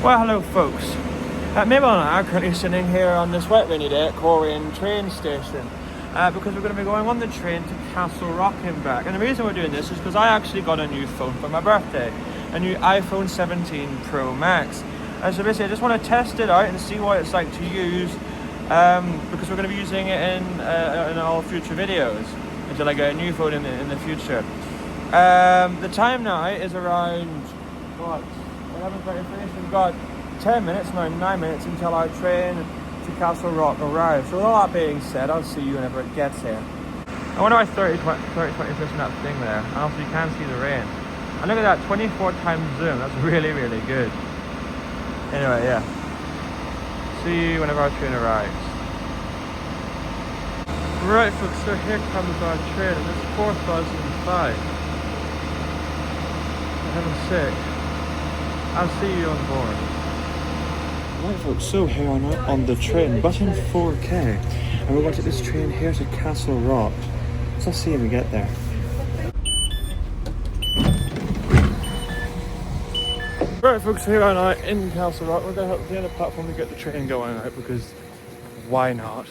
Well, hello folks. Mabel and I are currently sitting here on this wet rainy day at Coleraine train station because we're going to be going on the train to Castle Rock and back. And the reason we're doing this is because I actually got a new phone for my birthday, a new iPhone 17 Pro Max. And so basically I just want to test it out and see what it's like to use because we're going to be using it in all future videos until I get a new phone in the future. The time now is around, what? 11:33, so we've got 10 minutes, no, 9 minutes until our train to Castle Rock arrives. So with all that being said, I'll see you whenever it gets here. I wonder why 30, 20 is missing that thing there. And also you can see the rain. And look at that, 24 times zoom. That's really, really good. Anyway, yeah. See you whenever our train arrives. Right folks, so here comes our train, and it's 4005. For heaven's sake. I'll see you on board. Right folks, so here on the train, but in 4K. And we're going to take this train here to Castle Rock. So let's see when we get there. Right folks, here I am in Castle Rock. We're going to head up to the end of the platform to get the train going out because why not?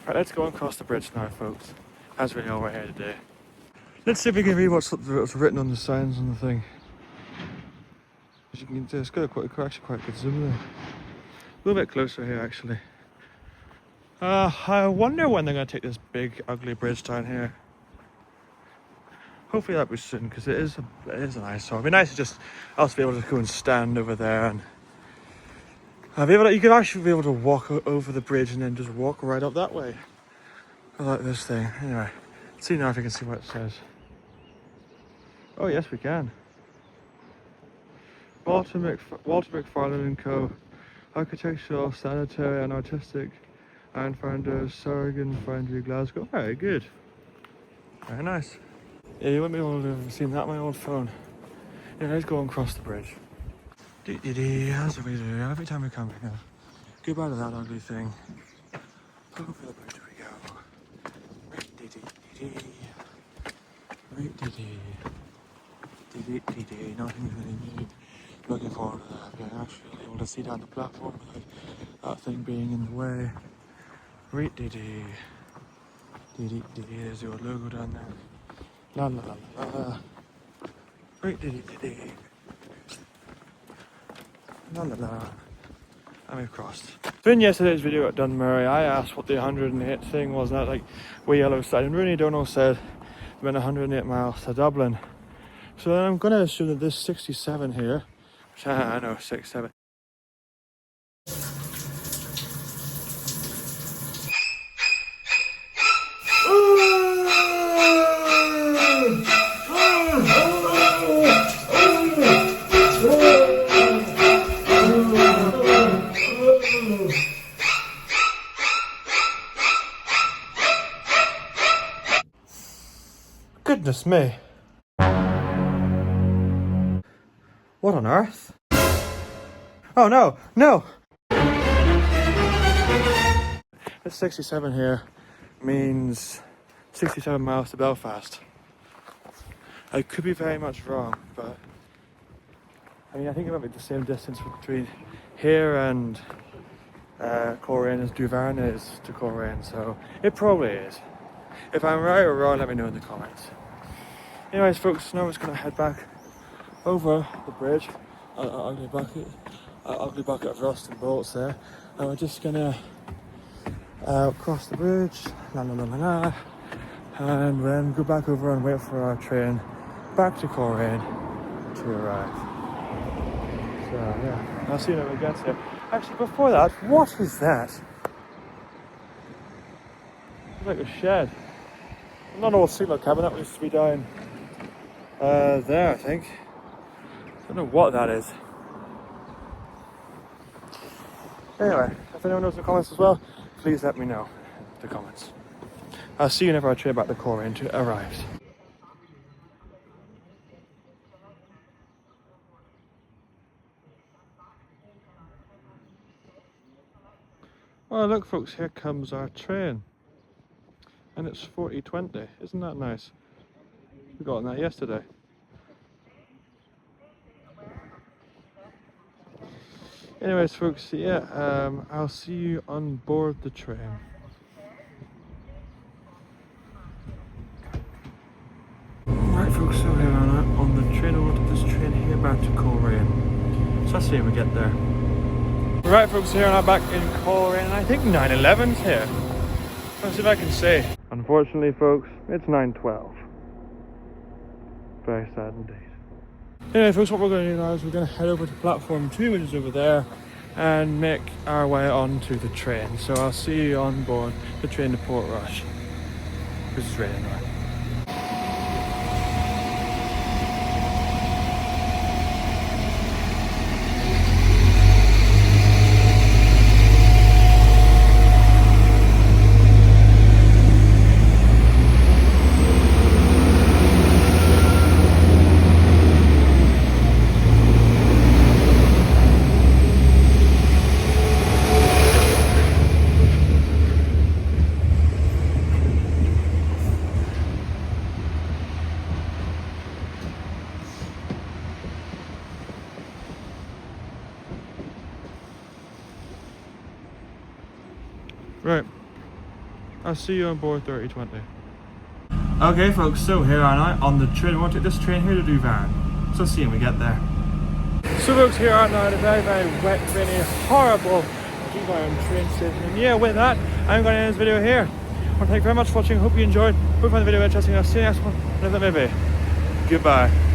Right, let's go and cross the bridge now, folks. As we know, we're here today. Let's see if we can read what's written on the signs on the thing. As you can see, it's got actually quite good zoom there. A little bit closer here, actually. I wonder when they're going to take this big, ugly bridge down here. Hopefully that'll be soon, because it is a nice song. It'd be nice to just also be able to go and stand over there and you could actually be able to walk over the bridge and then just walk right up that way. I like this thing. Anyway, let's see now if we can see what it says. Oh yes, we can. Walter McFarlane and Co. Architectural, sanitary and artistic iron founders, Sargan Foundry, Glasgow. Very good. Very nice. Yeah, you wouldn't be able to have seen that on my old phone. Yeah, let's go and cross the bridge. That's what we do every time we come here. Goodbye to that ugly thing. Over the bridge we go. Nothing really new. Looking forward to that. Yeah, actually able to see down the platform without that thing being in the way. There's your logo down there. La la la la la. La la la. And we've crossed. So in yesterday's video at Dunmurry, I asked what the 108 thing was, and that like way yellow side, and Rooney Dono said it went 108 miles to Dublin. So then I'm going to assume that this 67 here, which I know 67. Goodness me. What on earth? Oh no, no! This 67 here means 67 miles to Belfast. I could be very much wrong, but I mean, I think it might be the same distance between here and Coleraine as Duvarn is to Coleraine, so it probably is. If I'm right or wrong, let me know in the comments. Anyways, folks, now we're just going to head back over the bridge. Ugly bucket of rust and bolts there. And we're just going to cross the bridge, and then go back over and wait for our train back to Coleraine to arrive. So yeah, I'll see you when we get there. Actually, before that, what is that? like a shed. Not all single cabin, that used to be down there, I think. I don't know what that is. Anyway, if anyone knows in the comments as well, please let me know in the comments. I'll see you whenever our train back to Coleraine arrives. Oh look folks, here comes our train. And it's 4020, isn't that nice? We got on that yesterday. Anyways folks, yeah, I'll see you on board the train. Right folks, so here I'm on the train. I wanted this train here back to Coleraine. So I'll see you when we get there. Right folks, here I'm back in Coleraine, and I think 911's here. Let's see if I can see. Unfortunately folks, it's 9:12. Very sad indeed. Anyway folks, what we're going to do now is we're going to head over to platform 2, which is over there, and make our way onto the train. So I'll see you on board the train to Portrush. This is really annoying. Right, I'll see you on board 3020. Okay folks, so here I am on the train. I want to take this train here to Douvairne. So see you when we get there. So folks, here I am now at a very, very wet, rainy, horrible Douvairne train station. And yeah, with that, I'm going to end this video here. I want to thank you very much for watching. Hope you enjoyed. Hope you found the video interesting. I'll see you next one, whatever that may be. Goodbye.